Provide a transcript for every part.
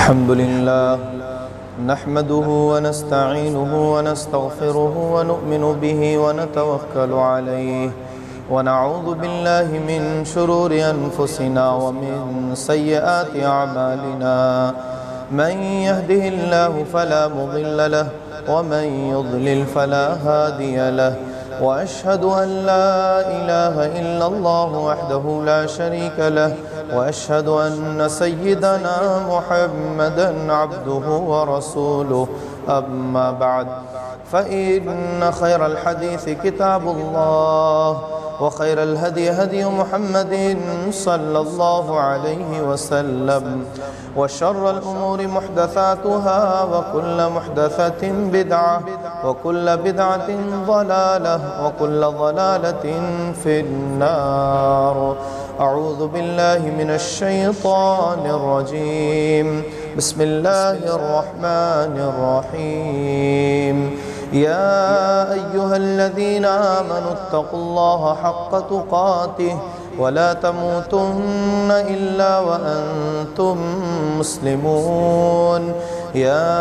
الحمد لله نحمده ونستعينه ونستغفره ونؤمن به ونتوكل عليه ونعوذ بالله من شرور أنفسنا ومن سيئات أعمالنا من يهده الله فلا مضل له ومن يضلل فلا هادي له وأشهد أن لا إله إلا الله وحده لا شريك له وأشهد أن سيدنا محمدًا عبده ورسوله أما بعد فإن خير الحديث كتاب الله وخير الهدي هدي محمد صلى الله عليه وسلم وشر الأمور محدثاتها وكل محدثة بدعة وكل بدعة ضلالة وكل ضلالة في النار. أعوذ بالله من الشيطان الرجيم. بسم الله الرحمن الرحيم. يا أيها الذين آمنوا اتقوا الله حق تقاته ولا تموتن إلا وأنتم مسلمون. يا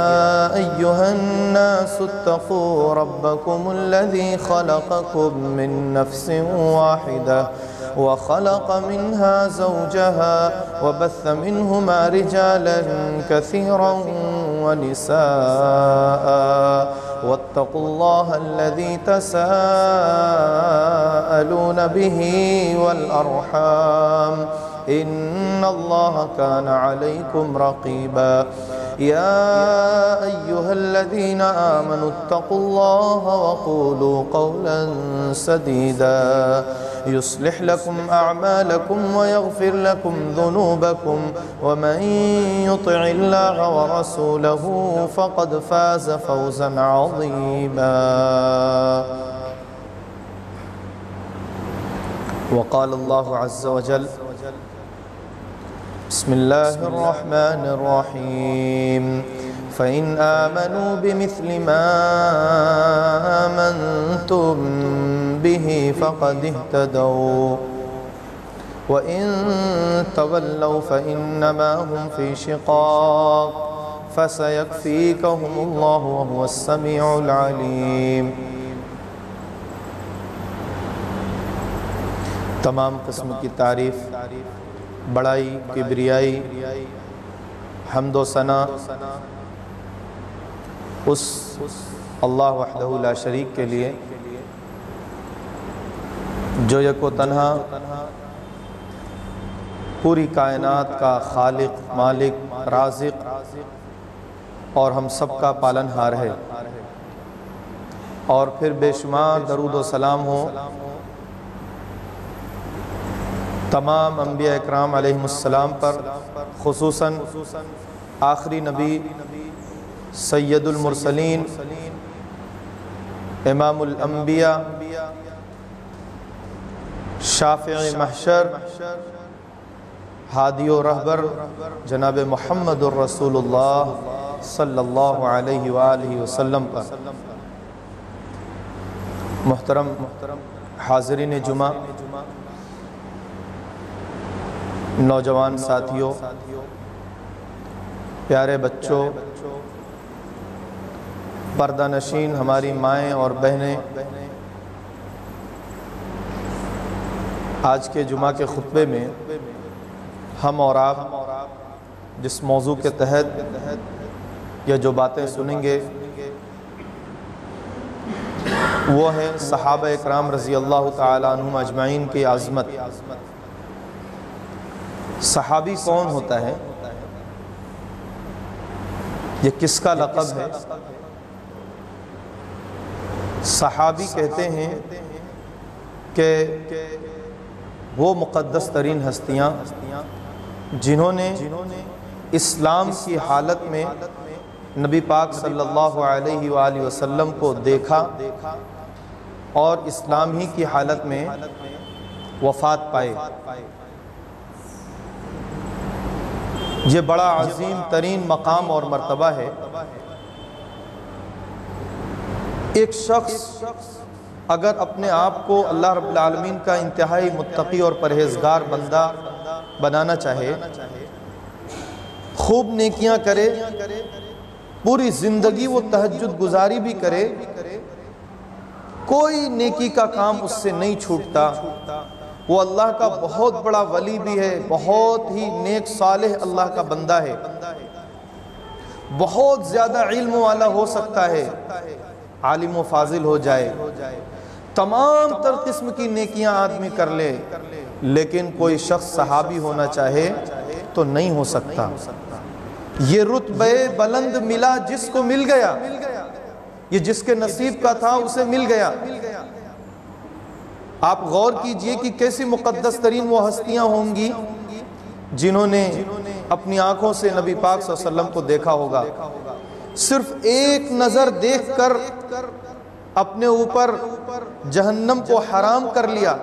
أيها الناس اتقوا ربكم الذي خلقكم من نفس واحدة وخلق منها زوجها وبث منهما رجالا كثيرا ونساء واتقوا الله الذي تساءلون به والأرحام إن الله كان عليكم رقيبا. يا أيها الذين آمنوا اتقوا الله وقولوا قولا سديدا يصلح لكم أعمالكم ويغفر لكم ذنوبكم ومن يطع الله ورسوله فقد فاز فوزا عظيما. وقال الله عز وجل بسم الله الرحمن الرحيم. فإن آمنوا بمثل ما آمنتم به فقد اهتدوا وإن تولوا فإنما هم في شقاق فسيكفيكهم الله وهو السميع العليم. تمام قسم کی تعریف، بڑائی، کبریائی، حمد و ثنا اس اللہ وحدہ لا شریک کے لیے جو یک و تنہا پوری کائنات کا خالق، مالک، رازق اور ہم سب کا پالن ہار ہے. اور پھر بے شمار درود و سلام ہو تمام انبیاء اکرام علیہم السلام پر، خصوصاً آخری نبی سید المرسلین، امام الانبیاء، شافع محشر، ہادی و رہبر جناب محمد الرسول اللہ صلی اللہ علیہ وآلہ وسلم پر. محترم حاضرین جمعہ، نوجوان ساتھیوں، پیارے بچوں، پردہ نشین ہماری مائیں اور بہنیں، آج کے جمعہ کے خطبے میں ہم اور آپ جس موضوع کے تحت یہ جو باتیں سنیں گے وہ ہے صحابہ اکرام رضی اللہ تعالیٰ عنہم اجمعین کی عظمت. صحابی کون ہوتا ہے؟ یہ کس کا لقب ہے؟ صحابی کہتے ہیں کہ وہ مقدس ترین ہستیاں جنہوں نے اسلام کی حالت میں نبی پاک صلی اللہ علیہ وآلہ وسلم کو دیکھا اور اسلام ہی کی حالت میں وفات پائے. یہ بڑا عظیم ترین مقام اور مرتبہ ہے. ایک شخص اگر اپنے آپ کو اللہ رب العالمین کا انتہائی متقی اور پرہیزگار بندہ بنانا چاہے خوب نیکیاں کرے، پوری زندگی وہ تہجد گزاری بھی کرے، کوئی نیکی کا کام اس سے نہیں چھوٹتا، وہ اللہ کا بہت بڑا ولی بھی ہے، بہت ہی نیک صالح اللہ کا بندہ ہے، بہت زیادہ علم والا ہو سکتا ہے، عالم و فاضل ہو جائے، تمام تر قسم کی نیکیاں آدمی کر لے، لیکن کوئی شخص صحابی ہونا چاہے تو نہیں ہو سکتا۔ یہ رتبہ بلند ملا جس کو مل گیا، یہ جس کے نصیب کا تھا اسے مل گیا۔ آپ غور کیجئے کہ کیسی مقدس ترین وہ ہستیاں ہوں گی جنہوں نے اپنی آنکھوں سے نبی پاک صلی اللہ علیہ وسلم کو دیکھا ہوگا، صرف ایک نظر دیکھ کر اپنے اوپر جہنم کو حرام کر لیا،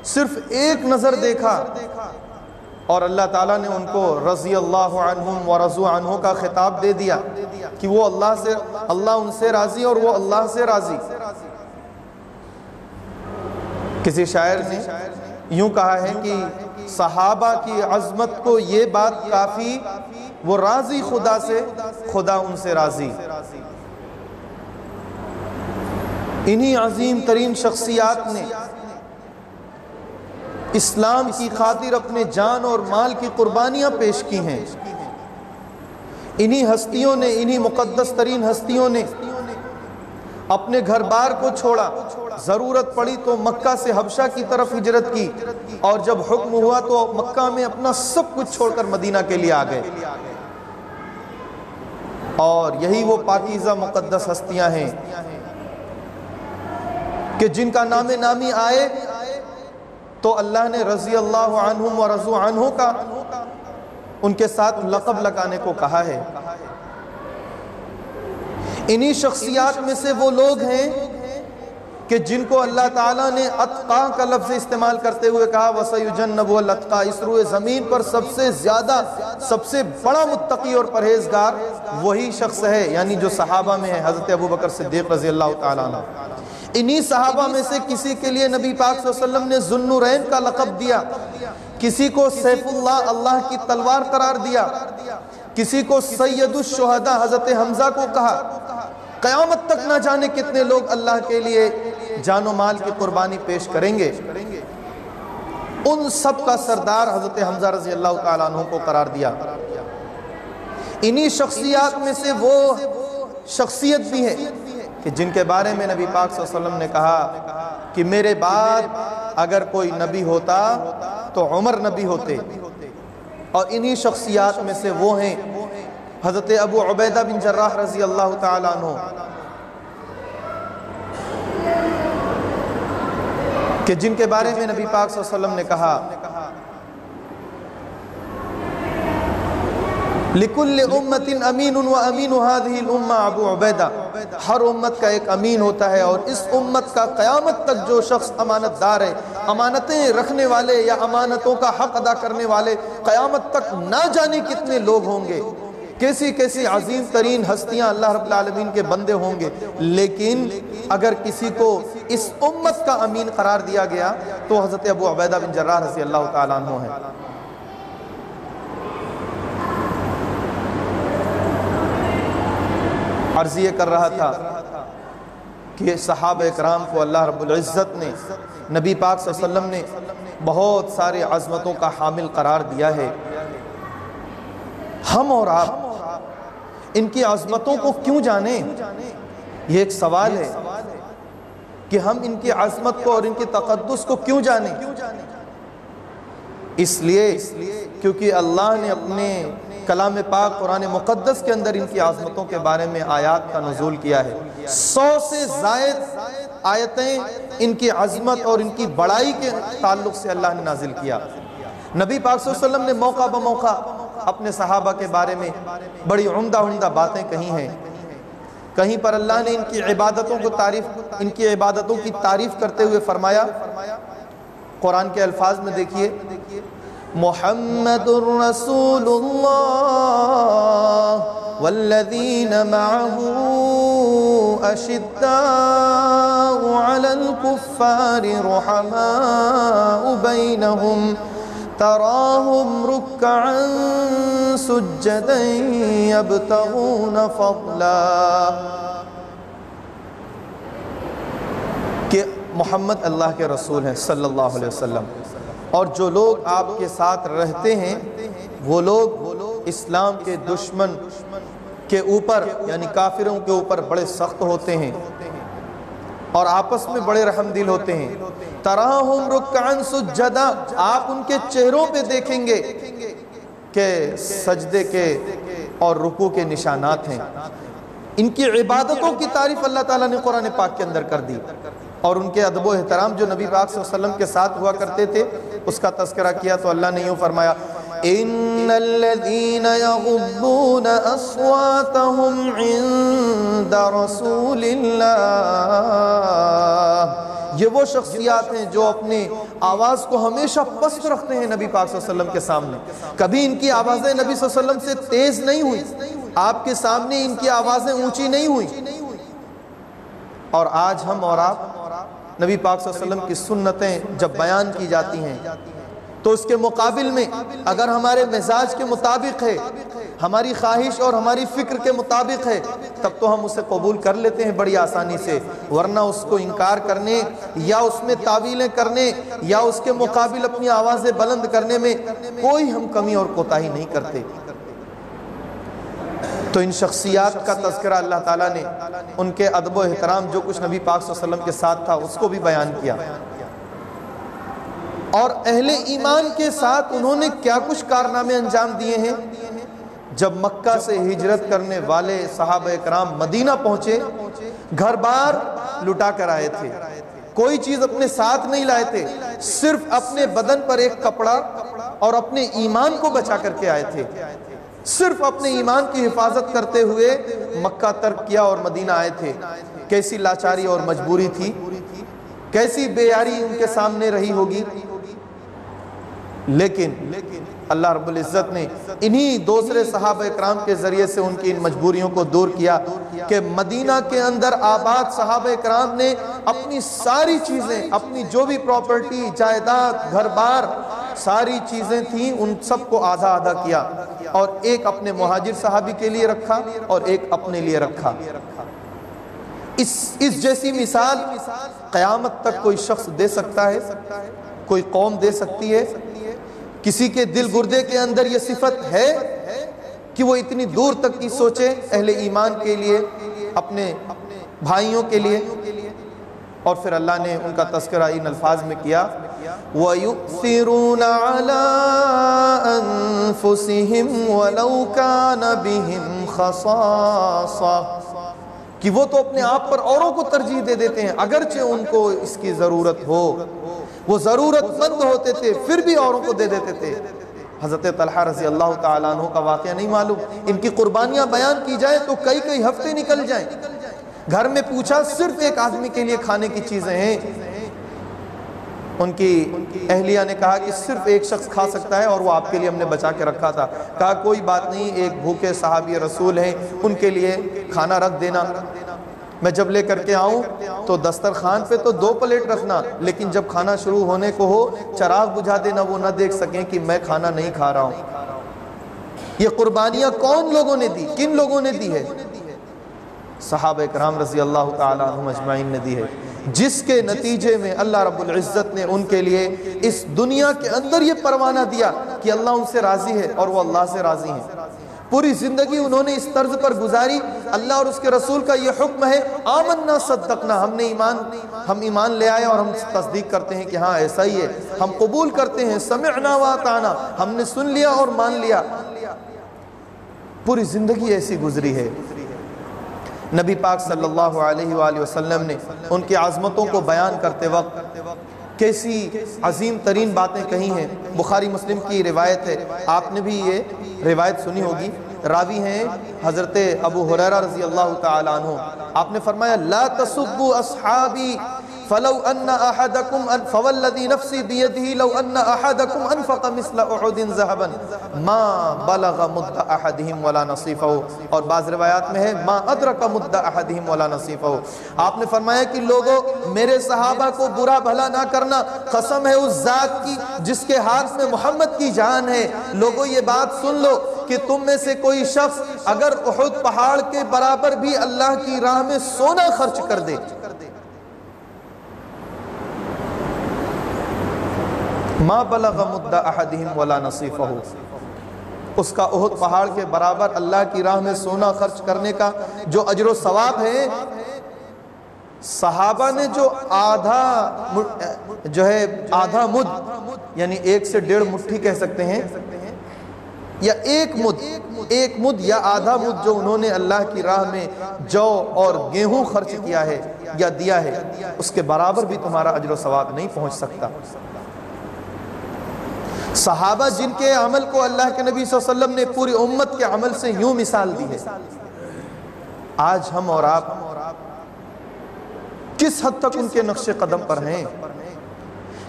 صرف ایک نظر دیکھا، اور اللہ تعالیٰ نے ان کو رضی اللہ عنہم ورضوا عنہ کا خطاب دے دیا کہ وہ اللہ ان سے راضی اور وہ اللہ سے راضی۔ کسی شاعر نے یوں کہا ہے کہ صحابہ کی عظمت کو یہ بات کافی، وہ راضی خدا سے، خدا ان سے راضی۔ انہی عظیم ترین شخصیات نے اسلام کی خاطر اپنے جان اور مال کی قربانیاں پیش کی ہیں۔ انہی ہستیوں نے، انہی مقدس ترین ہستیوں نے اپنے گھر بار کو چھوڑا، ضرورت پڑی تو مکہ سے حبشہ کی طرف ہجرت کی، اور جب حکم ہوا تو مکہ میں اپنا سب کچھ چھوڑ کر مدینہ کے لیے آ گئے۔ اور یہی وہ پاکیزہ مقدس ہستیاں ہیں کہ جن کا نام نامی آئے تو اللہ نے رضی اللہ عنہم ورضوا عنہ کا ان کے ساتھ لقب لگانے کو کہا ہے۔ انہی شخصیات میں سے وہ لوگ ہیں کہ جن کو اللہ تعالیٰ نے اتقا کا لفظ استعمال کرتے ہوئے کہا وَسَيُجَنَّبُ الْأَتْقَى، اس روئے زمین پر سب سے زیادہ، سب سے بڑا متقی اور پرہیزگار وہی شخص ہے، یعنی جو صحابہ میں ہے، حضرت ابوبکر صدیق رضی اللہ تعالیٰ عنہ۔ انہی صحابہ میں سے کسی کے لیے نبی پاک صلی اللہ علیہ وسلم نے ذو النورین کا لقب دیا، کسی کو سیف اللہ، اللہ کی تلوار قرار دیا، کسی کو سید الشہداء حضرت حمزہ کو کہا۔ قیامت تک نہ جانے کتنے لوگ اللہ کے لیے جان و مال کی قربانی پیش کریں گے، ان سب کا سردار حضرت حمزہ رضی اللہ تعالیٰ عنہ کو قرار دیا۔ انہی شخصیات میں سے وہ شخصیت بھی ہے کہ جن کے بارے میں نبی پاک صلی اللہ علیہ وسلم نے کہا کہ میرے بعد اگر کوئی نبی ہوتا تو عمر نبی ہوتے، اور انہی شخصیات میں سے وہ ہیں حضرت ابو عبیدہ بن جراح رضی اللہ تعالیٰ عنہ، کہ جن کے بارے میں نبی پاک صلی اللہ علیہ وسلم نے کہا لِكُلِّ أُمَّةٍ أَمِينٌ وَأَمِينُ هَذِهِ الْأُمَّةِ ابو عبیدہ، ہر امت کا ایک امین ہوتا ہے، اور اس امت کا قیامت تک جو شخص امانت دار ہے، امانتیں رکھنے والے یا امانتوں کا حق ادا کرنے والے، قیامت تک نہ جانے کتنے لوگ ہوں گے، کیسی کیسی عظیم ترین ہستیاں اللہ رب العالمین کے بندے ہوں گے، لیکن اگر کسی کو اس امت کا امین قرار دیا گیا تو حضرت ابو عبیدہ بن جراح رضی اللہ تعالیٰ عنہ ہے۔ عرض یہ کر رہا تھا کہ صحابہ اکرام کو اللہ رب العزت نے، نبی پاک صلی اللہ علیہ وسلم نے بہت سارے عظمتوں کا حامل قرار دیا ہے۔ ہم اور آپ ان کی عظمتوں کو کیوں جانیں؟ یہ ایک سوال ہے کہ ہم ان کی عظمت کو اور ان کی تقدس کو کیوں جانیں؟ اس لیے کیونکہ اللہ نے اپنے کلام پاک قرآن مقدس کے اندر ان کی عظمتوں کے بارے میں آیات کا نزول کیا ہے۔ 100 سے زائد آیتیں ان کی عظمت اور ان کی بڑائی کے تعلق سے اللہ نے نازل کیا۔ نبی پاک صلی اللہ علیہ وسلم نے موقع بموقع اپنے صحابہ کے بارے میں بڑی عمدہ باتیں کہی ہیں۔ کہیں پر اللہ نے ان کی عبادتوں کی تعریف کرتے ہوئے فرمایا، قرآن کے الفاظ میں دیکھیے، محمد رسول اللہ والذین معہ اشداء علی الکفار رحماء بینہم تراہم رکعا سجدا یبتغون فضلا، کہ محمد اللہ کے رسول ہیں صلی اللہ علیہ وسلم، اور جو لوگ آپ کے ساتھ رہتے ہیں وہ لوگ اسلام کے دشمن کے اوپر یعنی کافروں کے اوپر بڑے سخت ہوتے ہیں اور آپس میں بڑے رحم دل ہوتے ہیں۔ تراہم رکعا سجدا، آپ ان کے چہروں پہ دیکھیں گے کہ سجدے کے اور رکوع کے نشانات ہیں۔ ان کی عبادتوں کی تعریف اللہ تعالیٰ نے قرآن پاک کے اندر کر دی، اور ان کے ادب و احترام جو نبی پاک صلی اللہ علیہ وسلم کے ساتھ ہوا کرتے تھے اس کا تذکرہ کیا تو اللہ نے یوں فرمایا ان الذین یغضون اصواتهم عند رسول اللہ، یہ وہ شخصیات ہیں جو اپنے آواز کو ہمیشہ پست رکھتے ہیں نبی پاک صلی اللہ علیہ وسلم کے سامنے، کبھی ان کی آوازیں نبی صلی اللہ علیہ وسلم سے تیز نہیں ہوئی، آپ کے سامنے ان کی آوازیں اونچی نہیں ہوئی۔ اور آج ہم اور آپ نبی پاک صلی اللہ علیہ وسلم کی سنتیں جب بیان کی جاتی ہیں تو اس کے مقابل میں اگر ہمارے مزاج کے مطابق ہے، ہماری خواہش اور ہماری فکر کے مطابق ہے، تب تو ہم اسے قبول کر لیتے ہیں بڑی آسانی سے، ورنہ اس کو انکار کرنے یا اس میں تعویلیں کرنے یا اس کے مقابل اپنی آوازیں بلند کرنے میں کوئی ہم کمی اور کوتاہی نہیں کرتے۔ تو ان شخصیات کا تذکرہ اللہ تعالیٰ نے ان کے ادب و احترام جو کچھ نبی پاک صلی اللہ علیہ وسلم کے ساتھ تھا اس کو بھی بیان کیا، اور اہل ایمان کے ساتھ انہوں نے کیا کچھ کارنامے انجام دیے ہیں۔ جب مکہ سے ہجرت کرنے والے صحابہ اکرام مدینہ پہنچے، گھر بار لٹا کر آئے تھے، کوئی چیز اپنے ساتھ نہیں لائے تھے، صرف اپنے بدن پر ایک کپڑا اور اپنے ایمان کو بچا کر کے آئے تھے، صرف اپنے ایمان کی حفاظت کرتے ہوئے مکہ ترک کیا اور مدینہ آئے تھے۔ کیسی لاچاری اور مجبوری تھی، کیسی بے یاری ان کے سامنے رہی ہوگی، لیکن اللہ رب العزت نے انہی دوسرے صحابہ اکرام کے ذریعے سے ان کی ان مجبوریوں کو دور کیا کہ مدینہ کے اندر آباد صحابہ اکرام نے اپنی ساری چیزیں، اپنی جو بھی پراپرٹی، جائیداد، گھر بار، ساری چیزیں تھیں ان سب کو آدھا آدھا کیا، اور ایک اپنے مہاجر صحابی کے لیے رکھا اور ایک اپنے لیے رکھا۔ اس جیسی مثال قیامت تک کوئی شخص دے سکتا ہے، کوئی قوم دے سکتی ہے؟ کسی کے دل گردے کے اندر یہ صفت ہے کہ وہ اتنی دور تک کی سوچے اہل ایمان کے لیے، اپنے بھائیوں کے لیے؟ اور پھر اللہ نے ان کا تذکرہ ان الفاظ میں کیا وَيُؤْثِرُونَ عَلَىٰ أَنفُسِهِمْ وَلَوْ كَانَ بِهِمْ خَصَاصَةٌ، کہ وہ تو اپنے آپ پر اوروں کو ترجیح دے دیتے ہیں اگرچہ ان کو اس کی ضرورت ہو، وہ ضرورت مند ہوتے تھے پھر بھی اوروں کو دے دیتے تھے۔ حضرت طلحہ رضی اللہ تعالیٰ عنہ کا واقعہ نہیں معلوم، ان کی قربانیاں بیان کی جائیں تو کئی ہفتے نکل جائیں۔ گھر میں پوچھا صرف ایک آدمی کے لیے کھانے کی چیزیں ہیں، ان کی اہلیہ نے کہا کہ صرف ایک شخص کھا سکتا ہے اور وہ آپ کے لیے ہم نے بچا کے رکھا تھا۔ کہا کوئی بات نہیں، ایک بھوکے صحابی رسول ہیں، ان کے لیے کھانا رکھ دینا، میں جب لے کر کے آؤں تو دسترخوان پہ تو 2 پلیٹ رکھنا، لیکن جب کھانا شروع ہونے کو ہو چراغ بجھا دینا، وہ نہ دیکھ سکیں کہ میں کھانا نہیں کھا رہا ہوں۔ یہ قربانیاں کون لوگوں نے دی، کن لوگوں نے دی ہے؟ صحابہ اکرام رضی اللہ تعالیٰ عنہم اجمعین نے دی ہے، جس کے نتیجے میں اللہ رب العزت نے ان کے لیے اس دنیا کے اندر یہ پروانہ دیا کہ اللہ ان سے راضی ہے اور وہ اللہ سے راضی ہیں۔ پوری زندگی انہوں نے اس طرز پر گزاری، اللہ اور اس کے رسول کا یہ حکم ہے آمنا صدقنا، ہم ایمان لے آئے اور ہم تصدیق کرتے ہیں کہ ہاں ایسا ہی ہے، ہم قبول کرتے ہیں، سمعنا واطعنا، ہم نے سن لیا اور مان لیا۔ پوری زندگی ایسی گزری ہے۔ نبی پاک صلی اللہ علیہ وآلہ وسلم نے ان کی عظمتوں کو بیان کرتے وقت کیسی عظیم ترین باتیں کہی ہیں۔ بخاری مسلم کی روایت ہے، آپ نے بھی یہ روایت سنی ہوگی، راوی ہیں حضرت ابو ہریرہ رضی اللہ تعالیٰ عنہ۔ آپ نے فرمایا لا تسبوا اصحابی فلو ان احدکم فوالذی نفسی بیدہ لو ان احدکم انفق مثل احد ذهبا ما بلغ مد احدہم ولا نصیفہ، اور بعض روایات میں ہے ما ادرک مد احدہم ولا نصیفہ۔ آپ نے فرمایا کہ لوگوں میرے صحابہ کو برا بھلا نہ کرنا، قسم ہے اس ذات کی جس کے ہاتھ میں محمد کی جان ہے، لوگوں یہ بات سن لو کہ تم میں سے کوئی شخص اگر احد پہاڑ کے برابر بھی اللہ کی راہ میں سونا خرچ کر دے، ما بلغ مد احدہم ولا نصیفہ، اس کا احد پہاڑ کے برابر اللہ کی راہ میں سونا خرچ کرنے کا جو اجر و ثواب ہے، صحابہ نے جو آدھا مد یعنی 1 سے 1.5 مٹھی کہہ سکتے ہیں، یا ایک مد یا آدھا مد جو انہوں نے اللہ کی راہ میں جو اور گیہوں خرچ کیا ہے یا دیا ہے، اس کے برابر بھی تمہارا اجر و ثواب نہیں پہنچ سکتا۔ صحابہ جن کے عمل کو اللہ کے نبی صلی اللہ علیہ وسلم نے پوری امت کے عمل سے یوں مثال دی ہے، آج ہم اور آپ کس حد تک ان کے نقش قدم پر ہیں،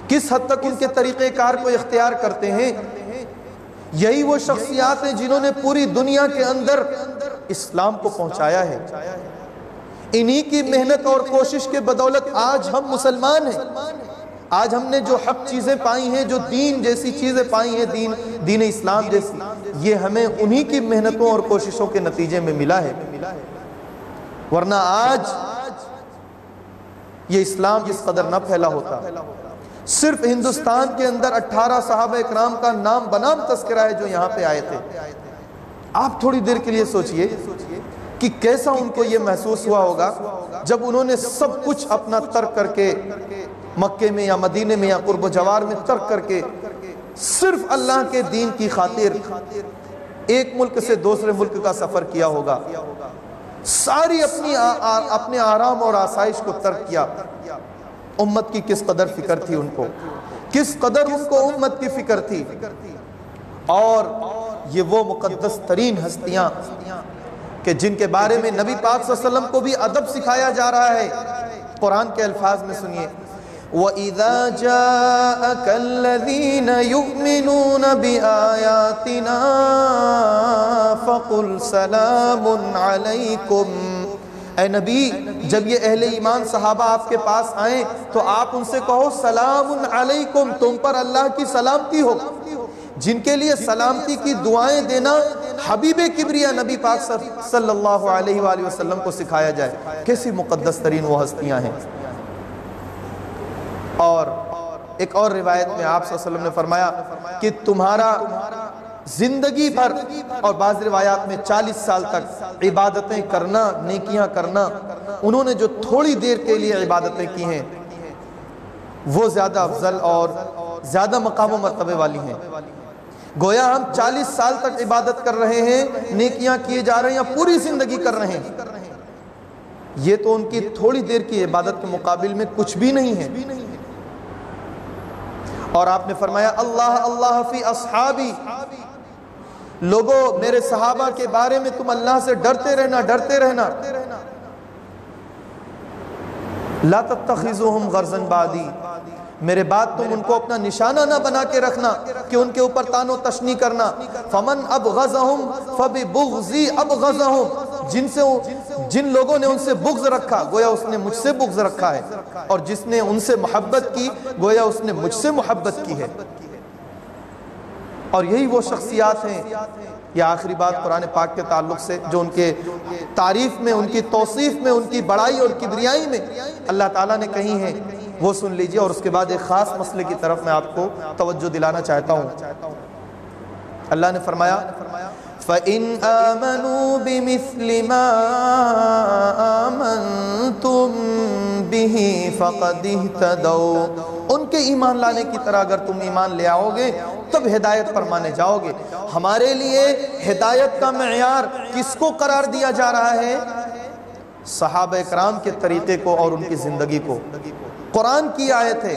کس حد تک ان کے طریقہ کار کو اختیار کرتے ہیں؟ یہی وہ شخصیات ہیں جنہوں نے پوری دنیا کے اندر اسلام کو پہنچایا ہے، انہی کی محنت اور کوشش کے بدولت آج ہم مسلمان ہیں، آج ہم نے جو حق چیزیں پائی ہیں، جو دین جیسی چیزیں پائی ہیں، دین اسلام جیسی، یہ ہمیں انہی کی محنتوں اور کوششوں کے نتیجے میں ملا ہے، ورنہ آج یہ اسلام اس قدر نہ پھیلا ہوتا۔ صرف ہندوستان کے اندر 18 صحابہ اکرام کا نام بنام تذکرہ ہے جو یہاں پہ آئے تھے۔ آپ تھوڑی دیر کے لیے سوچئے کہ کیسا ان کو یہ محسوس ہوا ہوگا جب انہوں نے سب کچھ اپنا ترک کر کے مکے میں یا مدینے میں یا قرب و جوار میں ترک کر کے صرف اللہ کے دین کی خاطر ایک ملک سے دوسرے ملک کا سفر کیا ہوگا، ساری اپنے آرام اور آسائش کو ترک کیا۔ امت کی کس قدر فکر تھی ان کو، کس قدر ان کو امت کی فکر تھی۔ اور یہ وہ مقدس ترین ہستیاں کہ جن کے بارے میں نبی پاک صلی اللہ علیہ وسلم کو بھی ادب سکھایا جا رہا ہے، قرآن کے الفاظ میں سنیے، وَإِذَا جَاءَكَ الَّذِينَ يُؤْمِنُونَ بِآيَاتِنَا فَقُلْ سَلَامٌ عَلَيْكُمْ، اے نبی جب یہ اہل ایمان صحابہ آپ کے پاس آئیں تو آپ ان سے کہو سلام علیکم، تم پر اللہ کی سلامتی ہو۔ جن کے لیے سلامتی کی دعائیں دینا حبیب کبریا نبی پاک صلی اللہ علیہ وآلہ وسلم کو سکھایا جائے، کیسی مقدس ترین وہ ہستیاں ہیں۔ اور ایک اور روایت میں آپ صلی اللہ علیہ وسلم نے فرمایا کہ تمہارا زندگی بھر، اور بعض روایات میں 40 سال تک عبادتیں کرنا، نیکیاں کرنا، انہوں نے جو تھوڑی دیر کے لیے عبادتیں کی ہیں وہ زیادہ افضل اور زیادہ مقام و مرتبے والی ہیں۔ گویا ہم 40 سال تک عبادت کر رہے ہیں، نیکیاں کیے جا رہے ہیں، یا پوری زندگی کر رہے ہیں، یہ تو ان کی تھوڑی دیر کی عبادت کے مقابل میں کچھ بھی نہیں ہے۔ اور آپ نے فرمایا اللہ اللہ فی اصحابی، لوگوں میرے صحابہ کے بارے میں تم اللہ سے ڈرتے رہنا، ڈرتے رہنا۔ لا تتخذوہم غرضا بعدی، میرے بعد تم ان کو اپنا نشانہ نہ بنا کے رکھنا کہ ان کے اوپر تان و تشنی کرنا۔ فمن ابغضہم فببغضی ابغضہم، جن لوگوں نے ان سے بغض رکھا گویا اس نے مجھ سے بغض رکھا ہے، اور جس نے ان سے محبت کی گویا اس نے مجھ سے محبت کی ہے۔ اور یہی وہ شخصیات ہیں، یہ آخری بات قرآن پاک کے تعلق سے جو ان کے تعریف میں، ان کی توصیف میں، ان کی بڑائی اور کبریائی میں اللہ تعالیٰ نے کہی ہیں، وہ سن لیجئے، اور اس کے بعد ایک خاص مسئلے کی طرف میں آپ کو توجہ دلانا چاہتا ہوں۔ اللہ نے فرمایا فَإِنْ آمَنُوا بِمِثْلِ مَا آمَنْتُمْ بِهِ فَقَدْ اهْتَدَوْا، ان کے ایمان لانے کی طرح اگر تم ایمان لے آؤ گے تب ہدایت پر مانے جاؤ گے۔ ہمارے لیے ہدایت کا معیار کس کو قرار دیا جا رہا ہے؟ صحابہ اکرام کے طریقے کو اور ان کی زندگی کو۔ قرآن کی آیت ہے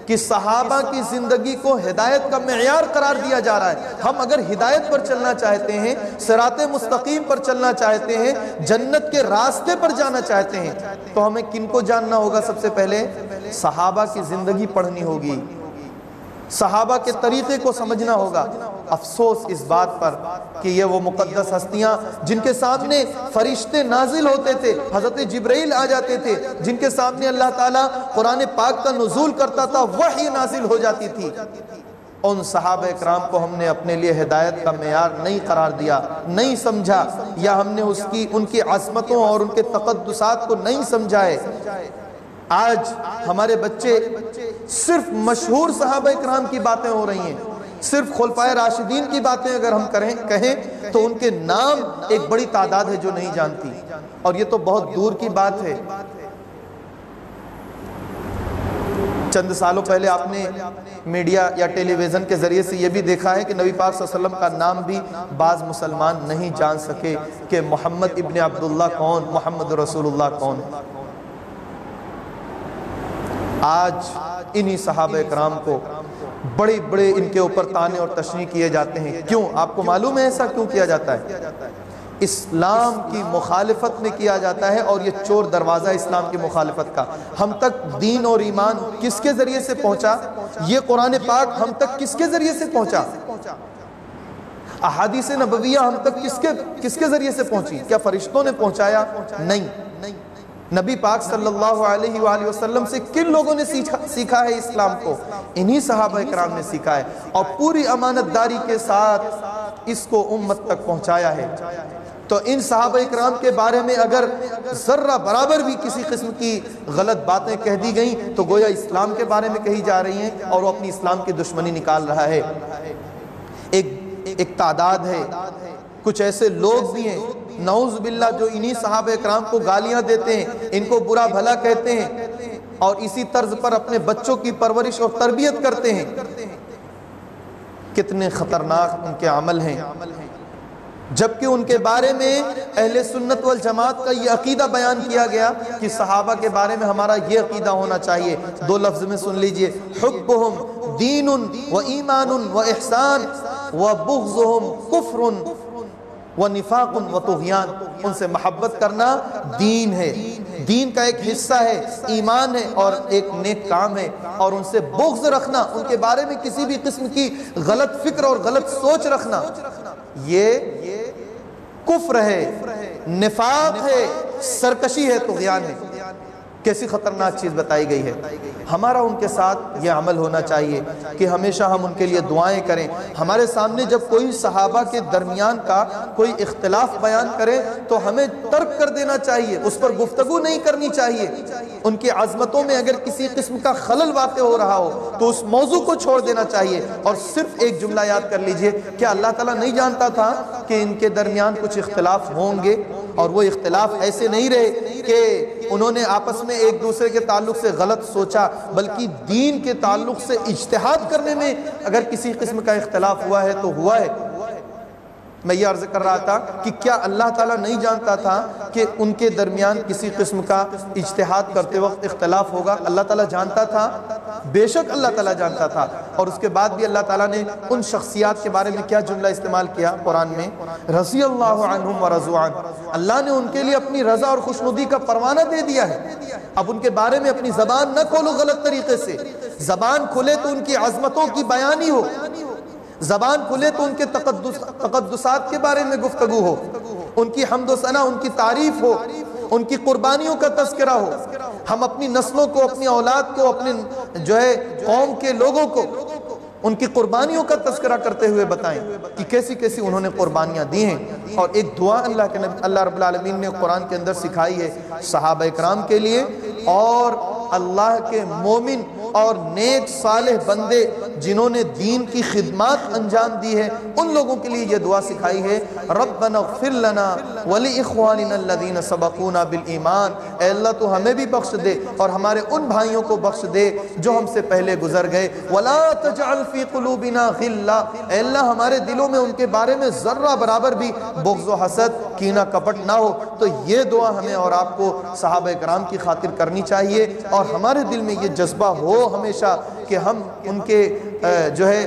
کہ صحابہ کی زندگی کو ہدایت کا معیار قرار دیا جا رہا ہے۔ ہم اگر ہدایت پر چلنا چاہتے ہیں، صراط مستقیم پر چلنا چاہتے ہیں، جنت کے راستے پر جانا چاہتے ہیں، تو ہمیں کن کو جاننا ہوگا؟ سب سے پہلے صحابہ کی زندگی پڑھنی ہوگی، صحابہ کے طریقے کو سمجھنا ہوگا۔ افسوس اس بات پر کہ یہ وہ مقدس ہستیاں جن کے سامنے فرشتے نازل ہوتے تھے، حضرت جبرائیل آ جاتے تھے، جن کے سامنے اللہ تعالیٰ قرآن پاک کا نزول کرتا تھا، وحی نازل ہو جاتی تھی، ان صحابہ اکرام کو ہم نے اپنے لیے ہدایت کا معیار نہیں قرار دیا، نہیں سمجھا، یا ہم نے ان کی عظمتوں اور ان کے تقدسات کو نہیں سمجھائے۔ آج ہمارے بچے صرف مشہور صحابہ اکرام کی باتیں ہو رہی ہیں، صرف خلفائے راشدین کی باتیں اگر ہم کہیں تو ان کے نام ایک بڑی تعداد ہے جو نہیں جانتی، اور یہ تو بہت دور کی بات ہے۔ چند سالوں پہلے آپ نے میڈیا یا ٹیلی ویژن کے ذریعے سے یہ بھی دیکھا ہے کہ نبی پاک صلی اللہ علیہ وسلم کا نام بھی بعض مسلمان نہیں جان سکے کہ محمد ابن عبداللہ کون، محمد رسول اللہ کون۔ آج انہی صحابہ اکرام کو بڑے بڑے ان کے اوپر طعنے اور تشنیع کیے جاتے ہیں۔ کیوں؟ آپ کو معلوم ہے ایسا کیوں کیا جاتا ہے؟ اسلام کی مخالفت میں کیا جاتا ہے، اور یہ چور دروازہ اسلام کی مخالفت کا۔ ہم تک دین اور ایمان کس کے ذریعے سے پہنچا؟ یہ قرآن پاک ہم تک کس کے ذریعے سے پہنچا؟ احادیث نبویہ ہم تک کس کے ذریعے سے پہنچی؟ کیا فرشتوں نے پہنچایا؟ نہیں۔ نبی پاک صلی اللہ علیہ وآلہ وسلم سے کن لوگوں نے سیکھا ہے اسلام کو؟ انہی صحابہ اکرام نے سیکھا ہے، اور پوری امانت داری کے ساتھ اس کو امت تک پہنچایا ہے۔ تو ان صحابہ اکرام کے بارے میں اگر ذرہ برابر بھی کسی قسم کی غلط باتیں کہہ دی گئیں تو گویا اسلام کے بارے میں کہی جا رہی ہیں، اور وہ اپنی اسلام کی دشمنی نکال رہا ہے۔ ایک تعداد ہے، کچھ ایسے لوگ بھی ہیں نعوذ باللہ جو انہی صحابہ اکرام کو گالیاں دیتے ہیں، ان کو برا بھلا کہتے ہیں، اور اسی طرز پر اپنے بچوں کی پرورش اور تربیت کرتے ہیں۔ کتنے خطرناک ان کے عمل ہیں، جبکہ ان کے بارے میں اہل سنت والجماعت کا یہ عقیدہ بیان کیا گیا کہ صحابہ کے بارے میں ہمارا یہ عقیدہ ہونا چاہیے۔ دو لفظ میں سن لیجئے، حبہم دین و ایمان و احسان و بغضہم کفر و نفاق و طغیان۔ ان سے محبت کرنا دین ہے، دین کا ایک حصہ ہے، ایمان ہے اور ایک نیک کام ہے، اور ان سے بغض رکھنا، ان کے بارے میں کسی بھی قسم کی غلط فکر اور غلط سوچ رکھنا، یہ کفر ہے، نفاق ہے، سرکشی ہے، طغیان ہے۔ کیسی خطرناک چیز بتائی گئی ہے۔ ہمارا ان کے ساتھ یہ عمل ہونا چاہیے کہ ہمیشہ ہم ان کے لیے دعائیں کریں۔ ہمارے سامنے جب کوئی صحابہ کے درمیان کا کوئی اختلاف بیان کرے تو ہمیں ترک کر دینا چاہیے، اس پر گفتگو نہیں کرنی چاہیے۔ ان کی عظمتوں میں اگر کسی قسم کا خلل واقع ہو رہا ہو تو اس موضوع کو چھوڑ دینا چاہیے، اور صرف ایک جملہ یاد کر لیجئے، کیا اللہ تعالیٰ نہیں جانتا تھا کہ ان کے درمیان کچھ اختلاف ہوں گے؟ اور وہ اختلاف ایسے نہیں رہے کہ انہوں نے آپس میں ایک دوسرے کے تعلق سے غلط سوچا، بلکہ دین کے تعلق سے اجتہاد کرنے میں اگر کسی قسم کا اختلاف ہوا ہے تو ہوا ہے۔ میں یہ عرض کر رہا تھا کہ کیا اللہ تعالیٰ نہیں جانتا تھا کہ ان کے درمیان کسی قسم کا اجتہاد کرتے وقت اختلاف ہوگا؟ اللہ تعالیٰ جانتا تھا، بے شک اللہ تعالیٰ جانتا تھا۔ اور اس کے بعد بھی اللہ تعالیٰ نے ان شخصیات کے بارے میں کیا جملہ استعمال کیا قرآن میں؟ رضی اللہ عنہم ورضوا عنہ۔ اللہ نے ان کے لیے اپنی رضا اور خوشنودی کا پروانہ دے دیا ہے۔ اب ان کے بارے میں اپنی زبان نہ کھولو غلط طریقے سے، زبان کھلے تو ان کی عظمتوں کی بیانی ہو، زبان کھلے تو ان کے تقدسات کے بارے میں گفتگو ہو، ان کی حمد و ثنا، ان کی تعریف ہو، ان کی قربانیوں کا تذکرہ ہو۔ ہم اپنی نسلوں کو، اپنی اولاد کو، اپنے قوم کے لوگوں کو ان کی قربانیوں کا تذکرہ کرتے ہوئے بتائیں کہ کیسی کیسی انہوں نے قربانیاں دی ہیں۔ اور ایک دعا اللہ رب العالمین نے قرآن کے اندر سکھائی ہے صحابہ اکرام کے لیے، اور اللہ کے مومن اور نیک صالح بندے جنہوں نے دین کی خدمات انجام دی ہے ان لوگوں کے لیے یہ دعا سکھائی ہے، ربنا اغفر لنا ولاخواننا الذین سبقونا بالایمان۔ اے اللہ تو ہمیں بھی بخش دے اور ہمارے ان بھائیوں کو بخش دے جو ہم سے پہلے گزر گئے، ولا تجعل فی قلوبنا غلا۔ اے اللہ ہمارے دلوں میں ان کے بارے میں ذرہ برابر بھی بغض و حسد، کینہ کپٹ نہ ہو۔ تو یہ دعا ہمیں اور آپ کو صحابہ کرام کی خاطر کرنی چاہیے، اور ہمارے دل میں یہ جذبہ ہو ہمیشہ کہ ہم ان کے جو ہے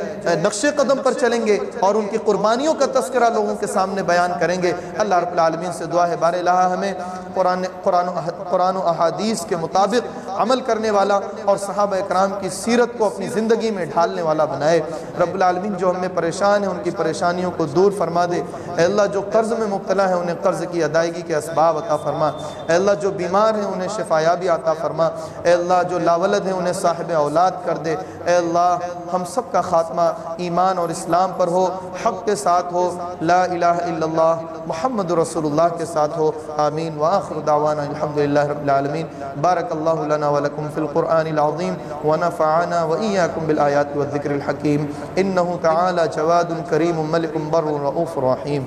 نقش قدم پر چلیں گے اور ان کی قربانیوں کا تذکرہ لوگوں کے سامنے بیان کریں گے۔ اللہ رب العالمین سے دعا ہے بار الہ ہمیں قرآن و احادیث کے مطابق عمل کرنے والا اور صحابہ اکرام کی سیرت کو اپنی زندگی میں ڈھالنے والا بنائے۔ رب العالمین جو ہم میں پریشان ہیں ان کی پریشانیوں کو دور فرما دے۔ اے اللہ جو قرض میں مبتلا ہے انہیں قرض کی ادائیگی کے اسباب عطا فرما۔ اے اللہ جو بیمار ہیں انہیں شفایابی عطا فرما۔ اے اللہ جو لاولد ہیں انہیں صاحب اولاد کر دے۔ اے اللہ ہم سب کا خاتمہ ایمان اور اسلام پر ہو، حق کے ساتھ ہو، لا الہ الا اللہ محمد رسول اللہ کے ساتھ ہو، آمین۔ وآخر دعوانا الحمدللہ رب العالمین۔ بارک اللہ لنا ولکم فی القرآن العظیم ونفعنا وإیاکم بالآیات والذکر الحکیم، انہ تعالی جواد کریم ملک بر رؤوف رحیم۔